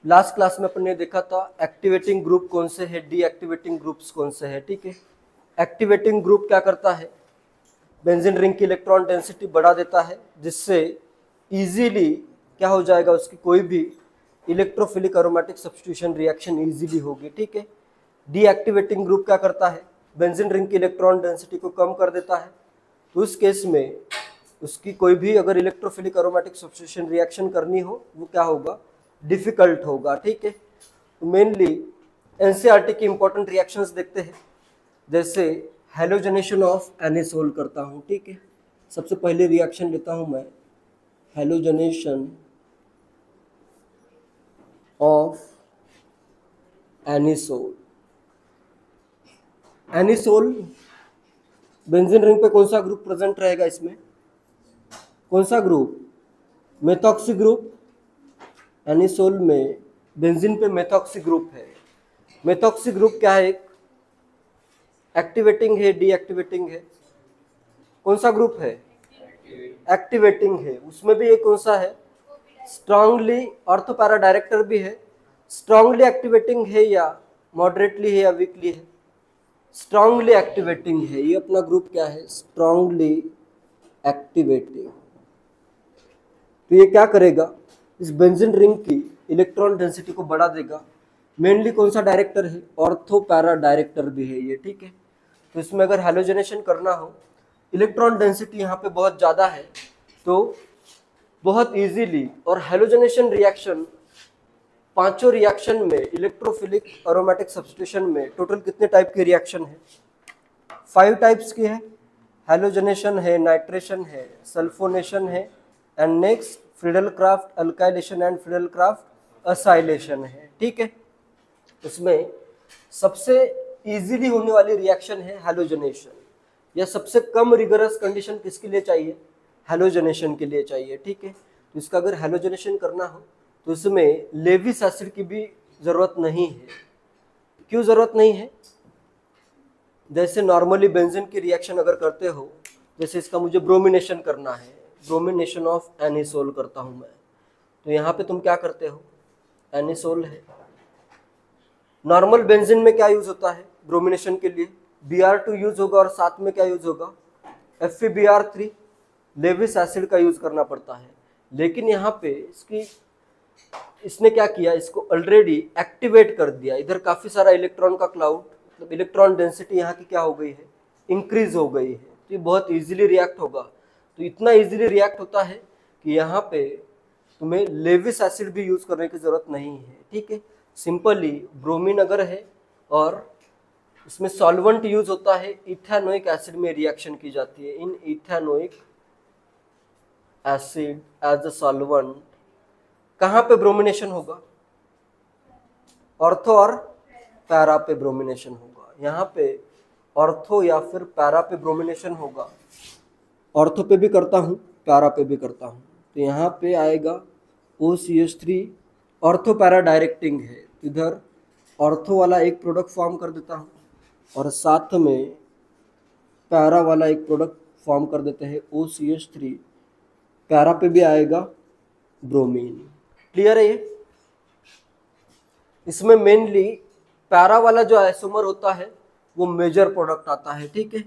Last class में अपन ने देखा था एक्टिवेटिंग ग्रुप कौन से है, डीएक्टिवेटिंग ग्रुप्स कौन से है। ठीक है, एक्टिवेटिंग ग्रुप क्या करता है, बेंजीन रिंग की इलेक्ट्रॉन डेंसिटी बढ़ा देता है, जिससे इजीली क्या हो जाएगा, उसकी कोई भी electrophilic aromatic substitution reaction easily होगी। ठीक है, डीएक्टिवेटिंग ग्रुप क्या करता है, बेंजीन रिंग की इलेक्ट्रॉन डेंसिटी को कम कर देता है। तो उस केस में उसकी कोई भी अगर इलेक्ट्रोफिलिक एरोमेटिक सब्स्टिट्यूशन रिएक्शन करनी हो वो क्या होगा, डिफिकल्ट होगा। ठीक है, तो मेनली एनसीईआरटी की इंपॉर्टेंट रिएक्शंस देखते हैं, जैसे हैलोजनेशन ऑफ एनिसोल करता हूँ। ठीक है, सबसे पहले रिएक्शन लेता हूँ मैं, halogenation of anisole. Anisole benzene ring पे कौन सा ग्रुप प्रेजेंट रहेगा, इसमें कौन सा ग्रुप, मेथॉक्सी ग्रुप। एनिसोल में बेंजीन पे मेथॉक्सी ग्रुप है। मेथॉक्सी ग्रुप क्या है, एक एक्टिवेटिंग है, डीएक्टिवेटिंग है, कौन सा ग्रुप है, एक्टिवेटिंग है। उसमें भी एक कौन सा है, स्ट्रांगली ऑर्थो पैरा डायरेक्टर भी है। स्ट्रांगली एक्टिवेटिंग है या मॉडरेटली है या वीकली है, स्ट्रांगली एक्टिवेटिंग है। ये अपना ग्रुप क्या है, स्ट्रांगली एक्टिवेटिंग। तो ये क्या करेगा, इस बेंजीन रिंग की इलेक्ट्रॉन डेंसिटी को बढ़ा देगा। मेनली कौन सा डायरेक्टर है, ऑर्थो पैरा डायरेक्टर भी है ये। ठीक है, तो इसमें अगर हैलोजनेशन करना हो, इलेक्ट्रॉन डेंसिटी यहाँ पे बहुत ज़्यादा है, तो बहुत इजीली, और हैलोजनेशन रिएक्शन पांचों रिएक्शन में इलेक्ट्रोफिलिक एरोमेटिक सब्स्टिट्यूशन में टोटल कितने टाइप के रिएक्शन है, 5 टाइप्स की है। हैलोजनेशन है, नाइट्रेशन है, सल्फोनेशन है, and next Friedel craft alkylation and Friedel craft acylation है। ठीक है, इसमें सबसे इजीली होने वाली रिएक्शन है हैलोजनेशन, या सबसे कम रिगरस कंडीशन किसके लिए चाहिए, हैलोजनेशन के लिए चाहिए। ठीक है, तो इसका अगर हैलोजनेशन करना हो तो इसमें लेविस एसिड की भी ज़रूरत नहीं है। क्यों ज़रूरत नहीं है, जैसे नॉर्मली बेंजीन की रिएक्शन अगर करते हो, जैसे इसका मुझे ब्रोमिनेशन करना है, ब्रोमिनेशन ऑफ एनिसोल करता हूँ मैं, तो यहाँ पे तुम क्या करते हो, एनिसोल है। नॉर्मल बेंजीन में क्या यूज़ होता है ब्रोमिनेशन के लिए, Br2 यूज़ होगा, और साथ में क्या यूज़ होगा, FeBr3, लेविस एसिड का यूज़ करना पड़ता है। लेकिन यहाँ पे इसने क्या किया, इसको ऑलरेडी एक्टिवेट कर दिया। इधर काफ़ी सारा इलेक्ट्रॉन का क्लाउड, मतलब इलेक्ट्रॉन डेंसिटी यहाँ की क्या हो गई है, इंक्रीज हो गई है। तो ये बहुत इजीली रिएक्ट होगा। तो इतना इजीली रिएक्ट होता है कि यहाँ पे तुम्हें लेविस एसिड भी यूज़ करने की ज़रूरत नहीं है। ठीक है, सिंपली ब्रोमीन अगर है और इसमें सॉल्वेंट यूज होता है, इथेनोइक एसिड में रिएक्शन की जाती है, in ethanoic acid as a solvent. कहाँ पे ब्रोमिनेशन होगा, ऑर्थो और पैरा पे ब्रोमिनेशन होगा। यहाँ पे ऑर्थो या फिर पैरा पे ब्रोमिनेशन होगा। ऑर्थो पे भी करता हूँ, पैरा पे भी करता हूँ। तो यहाँ पे आएगा OCH3, ऑर्थो पैरा डायरेक्टिंग है, इधर ऑर्थो वाला एक प्रोडक्ट फॉर्म कर देता हूँ और साथ में पैरा वाला एक प्रोडक्ट फॉर्म कर देते हैं OCH3। पैरा पे भी आएगा ब्रोमीन। क्लियर है ये। इसमें मेनली पैरा वाला जो आइसोमर होता है वो मेजर प्रोडक्ट आता है। ठीक है,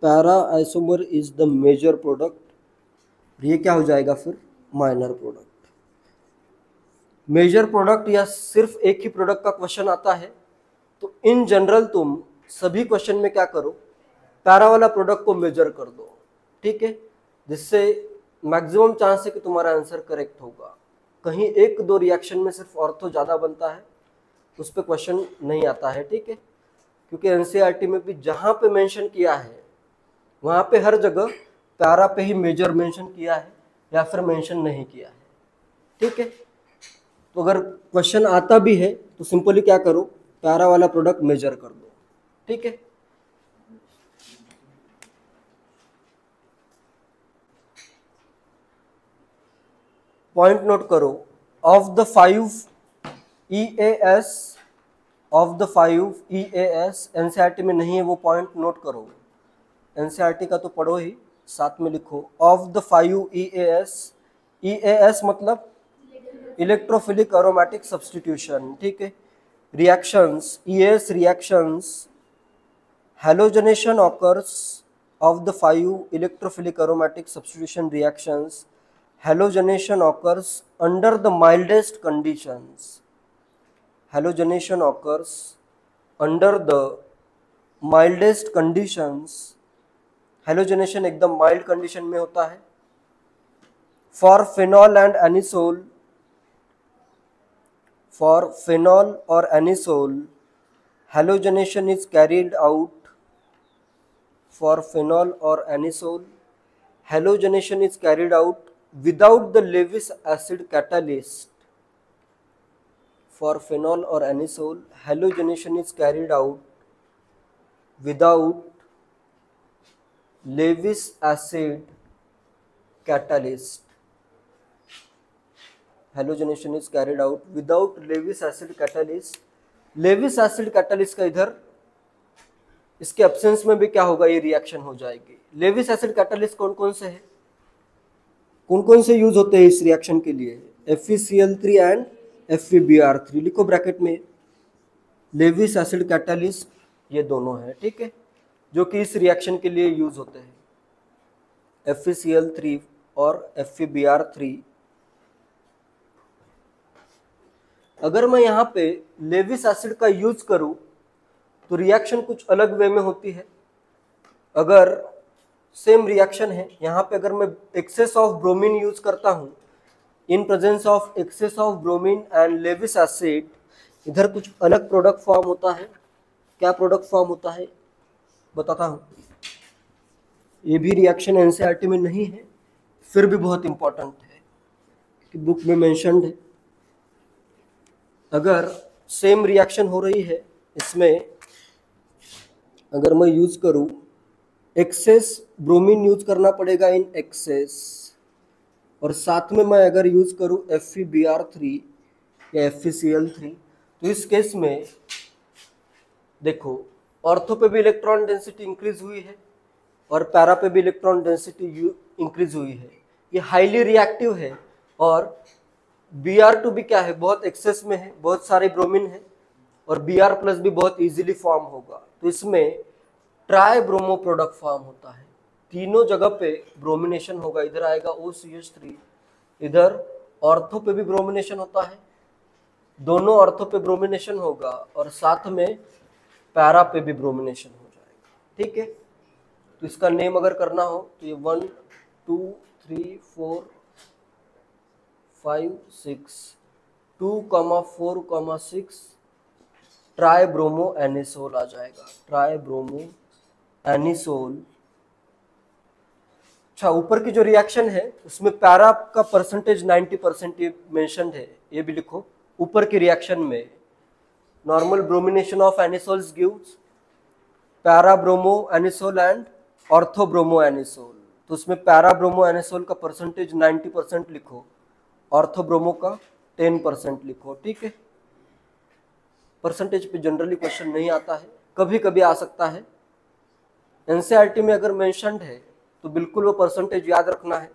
para isomer is the major product. ये क्या हो जाएगा फिर, माइनर प्रोडक्ट। मेजर प्रोडक्ट या सिर्फ एक ही प्रोडक्ट का क्वेश्चन आता है तो इन जनरल तुम सभी क्वेश्चन में क्या करो, पैरा वाला प्रोडक्ट को मेजर कर दो। ठीक है, जिससे मैक्सिमम चांस है कि तुम्हारा आंसर करेक्ट होगा। कहीं एक दो रिएक्शन में सिर्फ ऑर्थो ज़्यादा बनता है, उस पर क्वेश्चन नहीं आता है। ठीक है, क्योंकि एनसीईआरटी में भी जहाँ पे मेंशन किया है वहाँ पे हर जगह पैरा पे ही मेजर मेंशन किया है या फिर मेंशन नहीं किया है। ठीक है, तो अगर क्वेश्चन आता भी है तो सिंपली क्या करो, पैरा वाला प्रोडक्ट मेजर कर दो। ठीक है, पॉइंट नोट करो, ऑफ द 5 EAS एनसीईआरटी में नहीं है, वो पॉइंट नोट करो। एनसीईआरटी का तो पढ़ो ही, साथ में लिखो ऑफ द 5 EAS। EAS मतलब इलेक्ट्रोफिलिक एरोमेटिक सब्स्टिट्यूशन, ठीक है। Reactions, ES reactions, halogenation occurs of the 5 electrophilic aromatic substitution reactions. Halogenation occurs under the mildest conditions. Halogenation occurs under the mildest conditions. Halogenation एकदम mild condition में होता है. For phenol and anisole, for phenol or anisole, halogenation is carried out. For phenol or anisole, halogenation is carried out without the Lewis acid catalyst. For phenol or anisole, halogenation is carried out without Lewis acid catalyst. Halogenation is carried out without Lewis acid catalyst. Lewis acid catalyst का इधर इसके absence में भी क्या होगा, ये reaction हो जाएगी। लेविस एसिड कैटालिस्ट कौन कौन से हैं, कौन कौन से यूज होते हैं इस रिएक्शन के लिए? FeCl3 एंड FeBr3, लिखो ब्रैकेट में। लेविस एसिड कैटालिस्ट ये दोनों हैं, ठीक है, जो कि इस रिएक्शन के लिए यूज होते हैं, FeCl3 और FeBr3। अगर मैं यहाँ पे लेविस एसिड का यूज करूं तो रिएक्शन कुछ अलग वे में होती है। अगर सेम रिएक्शन है, यहाँ पे अगर मैं एक्सेस ऑफ ब्रोमीन यूज करता हूँ, in presence of excess of bromine and Lewis acid, इधर कुछ अलग प्रोडक्ट फॉर्म होता है। क्या प्रोडक्ट फॉर्म होता है बताता हूँ। ये भी रिएक्शन एनसीईआरटी में नहीं है, फिर भी बहुत इंपॉर्टेंट है कि बुक में मेंशन्ड है। अगर सेम रिएक्शन हो रही है, इसमें अगर मैं यूज करूं, एक्सेस ब्रोमीन यूज करना पड़ेगा इन एक्सेस, और साथ में मैं अगर यूज करूं FeBr3 या FeCl3, तो इस केस में देखो ऑर्थो पे भी इलेक्ट्रॉन डेंसिटी इंक्रीज हुई है और पैरा पे भी इलेक्ट्रॉन डेंसिटी इंक्रीज हुई है। ये हाईली रिएक्टिव है और Br2 भी क्या है, बहुत एक्सेस में है, बहुत सारे ब्रोमीन है, और Br+ भी बहुत इजीली फॉर्म होगा। तो इसमें ट्राई ब्रोमो प्रोडक्ट फॉर्म होता है, तीनों जगह पे ब्रोमिनेशन होगा। इधर आएगा OCH3, इधर ऑर्थो पे भी ब्रोमिनेशन होता है, दोनों ऑर्थो पे ब्रोमिनेशन होगा, और साथ में पैरा पे भी ब्रोमिनेशन हो जाएगा, ठीक है। तो इसका नेम अगर करना हो तो ये 1 2 3 4 5 6 2,4,6 ट्राई ब्रोमो एनिसोल आ जाएगा, ट्राई ब्रोमो एनिसोल। अच्छा, ऊपर की जो रिएक्शन है उसमें पैरा का परसेंटेज 90% ये मेंशन्ड है, ये भी लिखो। ऊपर की रिएक्शन में normal bromination of anisoles gives para bromo anisole and ortho bromo anisole. तो उसमें पैरा ब्रोमो एनिसोल का परसेंटेज 90% लिखो, ऑर्थो ब्रोमो का 10% लिखो, ठीक है। परसेंटेज पे जनरली क्वेश्चन नहीं आता है, कभी कभी आ सकता है। एनसीईआरटी में अगर मेंशन्ड है तो बिल्कुल वो परसेंटेज याद रखना है।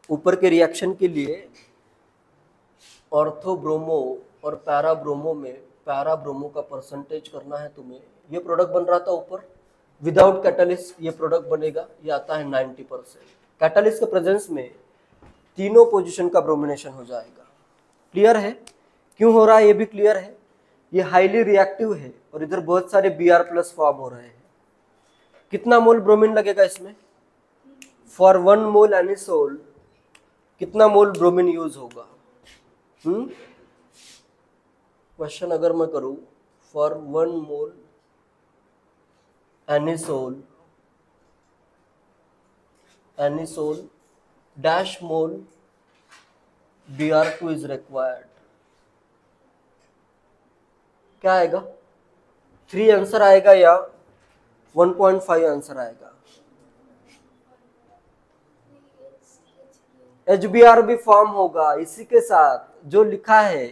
ऊपर के रिएक्शन के लिए ऑर्थो ब्रोमो और पैरा ब्रोमो में पैरा ब्रोमो का परसेंटेज करना है तुम्हें। ये प्रोडक्ट बन रहा था ऊपर, विदाउट कैटालिस्ट ये प्रोडक्ट बनेगा, ये आता है 90%। कैटालिस्ट के प्रेजेंस में तीनों पोजीशन का ब्रोमिनेशन हो जाएगा। क्लियर है क्यों हो रहा है, ये भी क्लियर है। ये हाईली रिएक्टिव है और इधर बहुत सारे Br+ फॉर्म हो रहे हैं। कितना मोल ब्रोमीन लगेगा इसमें? फॉर 1 मोल एनिसोल कितना मोल ब्रोमीन यूज होगा? क्वेश्चन अगर मैं करूं, for 1 mole anisole dash mole Br2 is required. क्या आएगा? 3 आंसर आएगा या 1.5 आंसर आएगा? HBr भी फॉर्म होगा इसी के साथ जो लिखा है।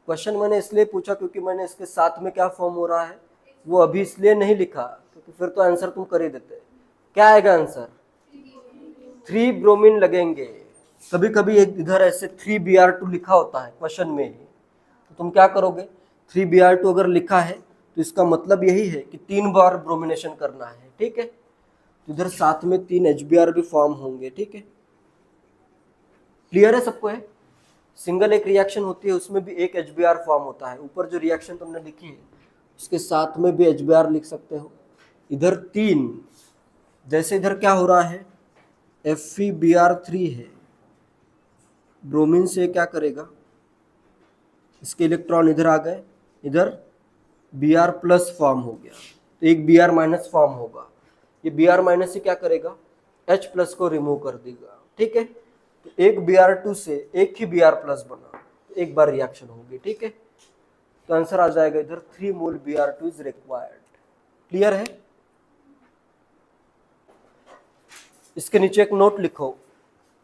क्वेश्चन मैंने इसलिए पूछा क्योंकि मैंने इसके साथ में क्या फॉर्म हो रहा है वो अभी इसलिए नहीं लिखा, क्योंकि फिर तो आंसर तुम कर ही देते। क्या आएगा आंसर? 3 ब्रोमीन लगेंगे, कभी कभी एक इधर ऐसे 3Br2 लिखा होता है क्वेश्चन में ही, तो तुम क्या करोगे, 3Br2 अगर लिखा है तो इसका मतलब यही है कि 3 बार ब्रोमिनेशन करना है, ठीक है। तो इधर साथ में 3 HBr भी फॉर्म होंगे, ठीक है। क्लियर है सबको? है सिंगल एक रिएक्शन होती है उसमें भी एक HBr फॉर्म होता है। ऊपर जो रिएक्शन तुमने लिखी है उसके साथ में भी HBr लिख सकते हो। इधर 3, जैसे इधर क्या हो रहा है, FeBr3 है, ब्रोमीन से क्या करेगा, इसके इलेक्ट्रॉन इधर आ गए, इधर Br+ फॉर्म हो गया, तो एक Br- फॉर्म होगा। ये Br- से क्या करेगा, H+ को रिमूव कर देगा, ठीक है। तो एक Br2 से एक ही Br+ बना, एक बार रिएक्शन होगी, ठीक है। तो आंसर आ जाएगा इधर 3 मोल Br2 इज रिक्वायर्ड। क्लियर है? इसके नीचे एक नोट लिखो,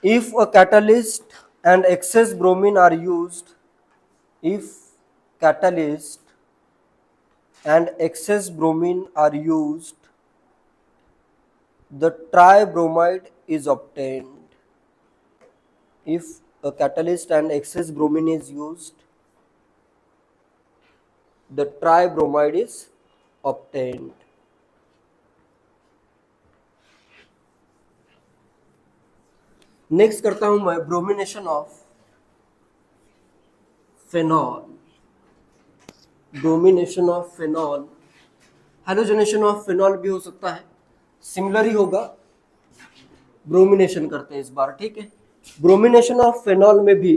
if a catalyst and excess bromine are used, if catalyst and excess bromine are used, the tribromide is obtained. If a catalyst and excess bromine is used, the tribromide is obtained. Next करता हूं मैं bromination of phenol. Bromination of phenol, halogenation of phenol भी हो सकता है, similar ही होगा। Bromination करते हैं इस बार, ठीक है। ब्रोमिनेशन ऑफ फेनॉल में भी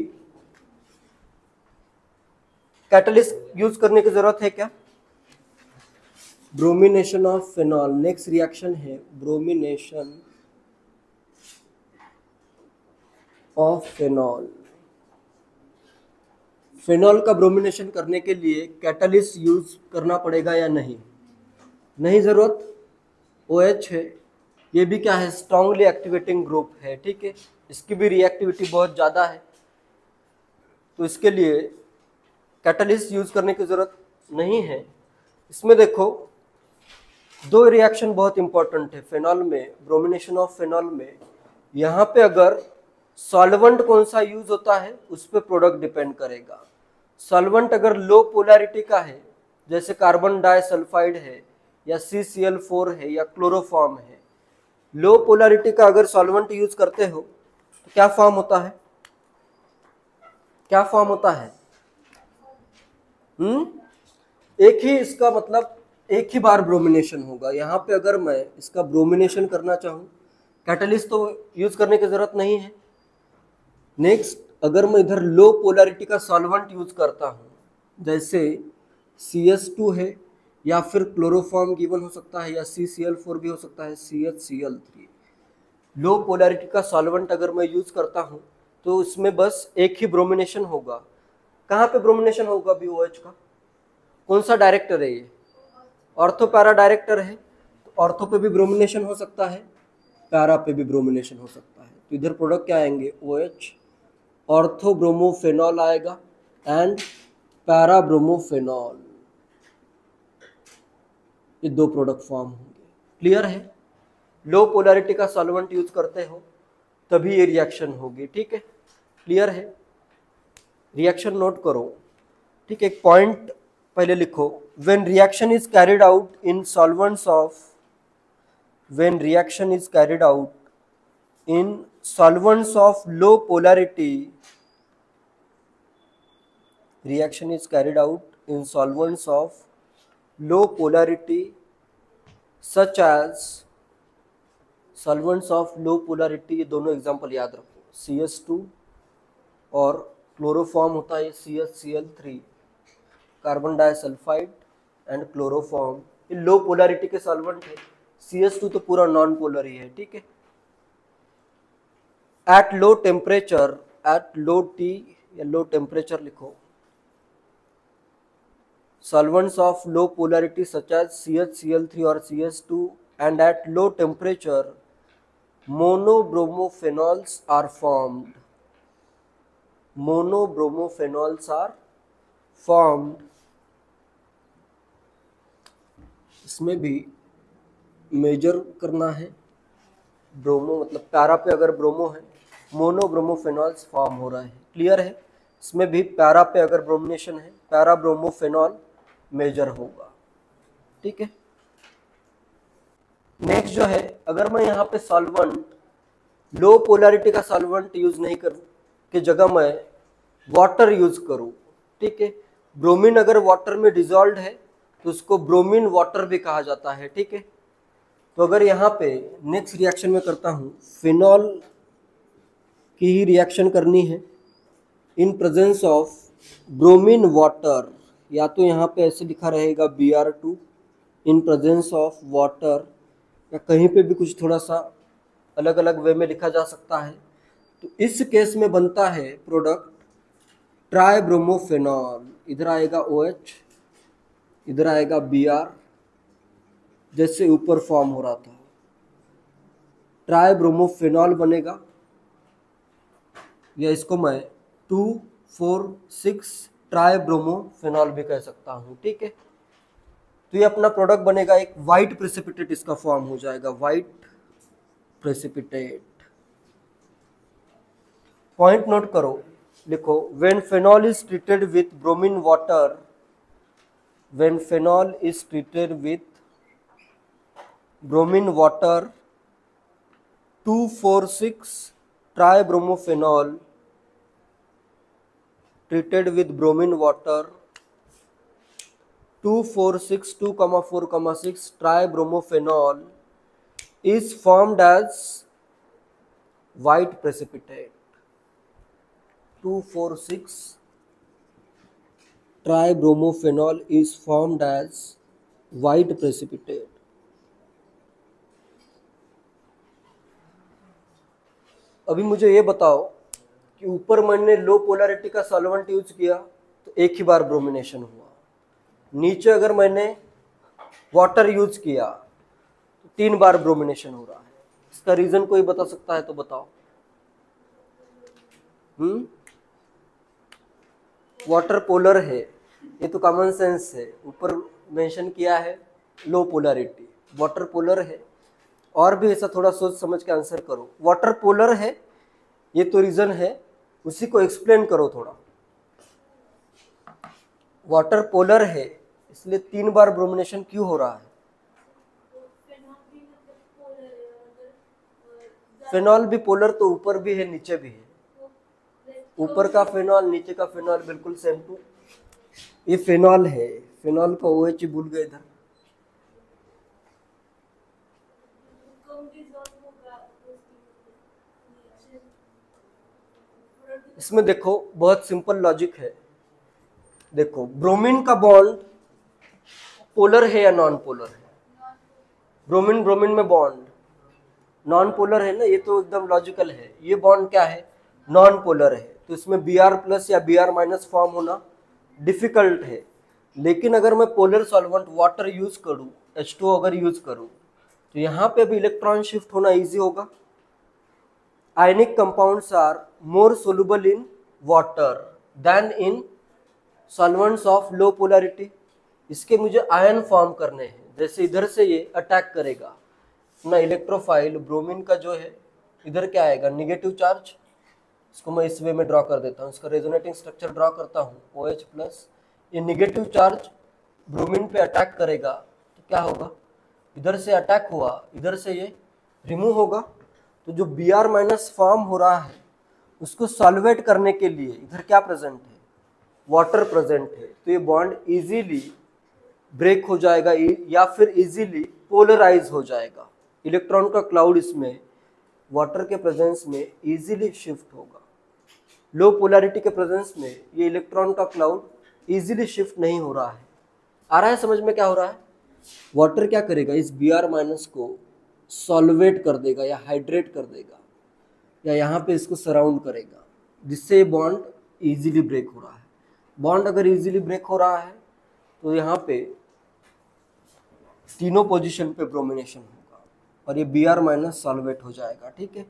कैटलिस्ट यूज करने की जरूरत है क्या? Bromination of phenol, next reaction है ब्रोमिनेशन ऑफ फेनॉल। फेनॉल का ब्रोमिनेशन करने के लिए कैटलिस्ट यूज करना पड़ेगा या नहीं? नहीं जरूरत, OH है, ये भी क्या है, स्ट्रांगली एक्टिवेटिंग ग्रुप है, ठीक है। इसकी भी रिएक्टिविटी बहुत ज़्यादा है, तो इसके लिए कैटलिस्ट यूज करने की जरूरत नहीं है। इसमें देखो दो रिएक्शन बहुत इंपॉर्टेंट है फेनॉल में, ब्रोमिनेशन ऑफ फेनॉल में। यहाँ पे अगर सॉल्वेंट कौन सा यूज होता है उस पर प्रोडक्ट डिपेंड करेगा। सॉल्वेंट अगर लो पोलैरिटी का है, जैसे कार्बन डाइसल्फाइड है या CCl4 है या क्लोरोफॉर्म है, लो पोलैरिटी का अगर सॉल्वेंट यूज करते हो तो क्या फॉर्म होता है, क्या फॉर्म होता है? एक ही, इसका मतलब एक ही बार ब्रोमिनेशन होगा। यहाँ पे अगर मैं इसका ब्रोमिनेशन करना चाहूँ, कैटलिस्ट तो यूज करने की जरूरत नहीं है। नेक्स्ट, अगर मैं इधर लो पोलैरिटी का सॉल्वेंट यूज करता हूँ, जैसे CS2 है या फिर क्लोरोफॉर्म गिवन हो सकता है या CCl4 भी हो सकता है, CHCl3, लो पोलैरिटी का सॉल्वेंट अगर मैं यूज करता हूँ तो उसमें बस एक ही ब्रोमिनेशन होगा। कहाँ पे ब्रोमिनेशन होगा BOH का? कौन सा डायरेक्टर है ये? ऑर्थो पैरा डायरेक्टर है, तो ऑर्थो पे भी ब्रोमिनेशन हो सकता है, पैरा पे भी ब्रोमिनेशन हो सकता है। तो इधर प्रोडक्ट क्या आएंगे, OH, ऑर्थो ब्रोमोफेनॉल आएगा एंड पैरा ब्रोमोफेनॉल, ये दो प्रोडक्ट फॉर्म होंगे। क्लियर है? लो पोलैरिटी का सॉल्वेंट यूज करते हो तभी ये रिएक्शन होगी, ठीक है। क्लियर है? रिएक्शन नोट करो, ठीक है। एक पॉइंट पहले लिखो, when reaction is carried out in solvents of, when reaction is carried out in solvents of low polarity, reaction is carried out in solvents of low polarity such as, solvents of low polarity, ये दोनों example याद रखो, CS2 और chloroform होता है CHCl3, carbon disulphide and chloroform, ये लो polarity के solvent है। CS2 तो पूरा नॉन पोलर ही है, ठीक है। At low temperature, at low T या लो टेम्परेचर लिखो, solvents of low polarity such as CHCl3 or CS2 and at low temperature monobromofenols are formed, monobromofenols are formed। इसमें भी मेजर करना है, ब्रोमो मतलब पैरा पे अगर ब्रोमो है मोनोब्रोमोफेनॉल्स फॉर्म हो रहा है। क्लियर है? इसमें भी पैरा पे अगर ब्रोमिनेशन है, पैरा ब्रोमोफेनॉल मेजर होगा। ठीक है। नेक्स्ट जो है, अगर मैं यहाँ पे सॉल्वेंट, लो पोलैरिटी का सॉल्वेंट यूज नहीं करूँ कि जगह मैं वाटर यूज करूँ। ठीक है। ब्रोमीन अगर वाटर में डिजॉल्व है तो उसको ब्रोमीन वाटर भी कहा जाता है। ठीक है। तो अगर यहाँ पे नेक्स्ट रिएक्शन में करता हूँ, फिनॉल की ही रिएक्शन करनी है इन प्रेजेंस ऑफ ब्रोमीन वाटर, या तो यहाँ पे ऐसे लिखा रहेगा Br2 in presence of water, या कहीं पे भी कुछ थोड़ा सा अलग अलग वे में लिखा जा सकता है। तो इस केस में बनता है प्रोडक्ट ट्राइब्रोमोफेनॉल। इधर आएगा OH, इधर आएगा Br, जैसे ऊपर फॉर्म हो रहा था, ट्राइब्रोमोफेनॉल बनेगा, या इसको मैं 2,4,6 ट्राइब्रोमोफेनॉल भी कह सकता हूँ। ठीक है। तो ये अपना प्रोडक्ट बनेगा, एक वाइट प्रेसिपिटेट इसका फॉर्म हो जाएगा, वाइट प्रेसिपिटेट। पॉइंट नोट करो, लिखो, when phenol is treated with bromine water, when phenol is treated with bromine water 2,4,6 ट्राइब्रोमोफेनॉल treated with bromine water 2,4,6 2,4,6 tribromophenol is formed as white precipitate. 2,4,6 tribromophenol is formed as white precipitate. अभी मुझे ये बताओ कि ऊपर मैंने लो polarity का solvent use किया तो एक ही बार ब्रोमिनेशन हुआ, नीचे अगर मैंने वाटर यूज किया तो 3 बार ब्रोमिनेशन हो रहा है। इसका रीजन कोई बता सकता है तो बताओ। वाटर पोलर है, ये तो कॉमन सेंस है, ऊपर मेंशन किया है लो पोलैरिटी, वाटर पोलर है। और भी ऐसा थोड़ा सोच समझ के आंसर करो। वाटर पोलर है, ये तो रीजन है, उसी को एक्सप्लेन करो थोड़ा। वाटर पोलर है इसलिए 3 बार ब्रोमिनेशन क्यों हो रहा है? फेनॉल भी पोलर तो ऊपर भी है नीचे भी है, ऊपर का फेनॉल नीचे का फेनॉल बिल्कुल सेम टू। ये फेनॉल है, फेनॉल का OH भूल गए इधर। इसमें देखो बहुत सिंपल लॉजिक है। देखो ब्रोमीन का बॉन्ड पोलर है या नॉन पोलर है? ब्रोमीन ब्रोमीन में बॉन्ड नॉन पोलर है ना, ये तो एकदम लॉजिकल है। ये बॉन्ड क्या है? नॉन पोलर है, तो इसमें Br+ या Br- फॉर्म होना डिफिकल्ट है। लेकिन अगर मैं पोलर सॉल्वेंट वाटर यूज करूं, H2O अगर यूज करूं, तो यहाँ पे भी इलेक्ट्रॉन शिफ्ट होना इजी होगा। Ionic compounds are more soluble in water than in solvents of low polarity. इसके मुझे आयन फॉर्म करने हैं, जैसे इधर से ये अटैक करेगा अपना इलेक्ट्रोफाइल ब्रोमीन का जो है, इधर क्या आएगा? Negative charge. इसको मैं इस वे में ड्रॉ कर देता हूँ, इसका रेजोनेटिंग स्ट्रक्चर ड्रॉ करता हूँ, OH+। ये निगेटिव चार्ज ब्रोमीन पे अटैक करेगा तो क्या होगा? इधर से अटैक हुआ, इधर से ये रिमूव होगा। तो जो Br- फॉर्म हो रहा है उसको सॉल्वेट करने के लिए इधर क्या प्रेजेंट है? वाटर प्रेजेंट है। तो ये बॉन्ड इजीली ब्रेक हो जाएगा या फिर इजीली पोलराइज हो जाएगा। इलेक्ट्रॉन का क्लाउड इसमें वाटर के प्रेजेंस में इजीली शिफ्ट होगा। लो पोलैरिटी के प्रेजेंस में ये इलेक्ट्रॉन का क्लाउड इजीली शिफ्ट नहीं हो रहा है। आ रहा है समझ में क्या हो रहा है? वाटर क्या करेगा? इस Br- को सॉल्वेट कर देगा या हाइड्रेट कर देगा, या यहाँ पे इसको सराउंड करेगा, जिससे ये बॉन्ड इजीली ब्रेक हो रहा है। बॉन्ड अगर इजीली ब्रेक हो रहा है तो यहाँ पे तीनों पोजीशन पे ब्रोमिनेशन होगा और ये Br- सॉल्वेट हो जाएगा। ठीक है।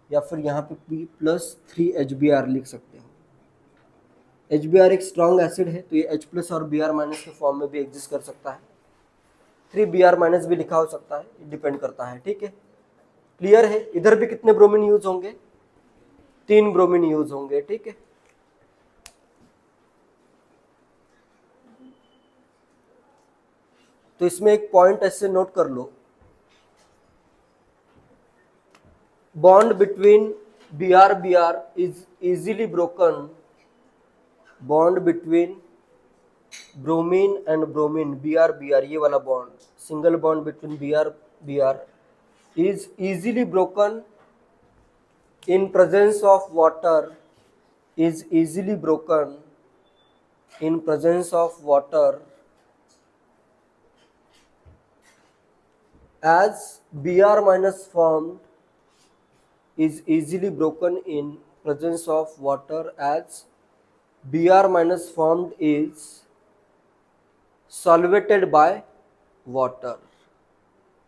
या फिर यहाँ पे P+3 HBr लिख सकते हो। HBr एक स्ट्रॉन्ग एसिड है, तो ये H+ और Br- के फॉर्म में भी एग्जिस्ट कर सकता है। 3 Br- भी लिखा हो सकता है, डिपेंड करता है। ठीक है। क्लियर है? इधर भी कितने ब्रोमीन यूज होंगे? 3 ब्रोमीन यूज होंगे, ठीक है। तो इसमें एक पॉइंट ऐसे नोट कर लो, bond between Br is easily broken, bond between bromine and bromine Br ये वाला bond, single bond between Br is easily broken in presence of water, is easily broken in presence of water as Br minus formed is easily broken in presence of water as Br minus formed is solvated by water,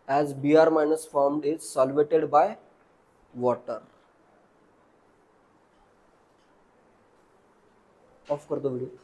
as Br minus formed is solvated by water। Of कर दो video.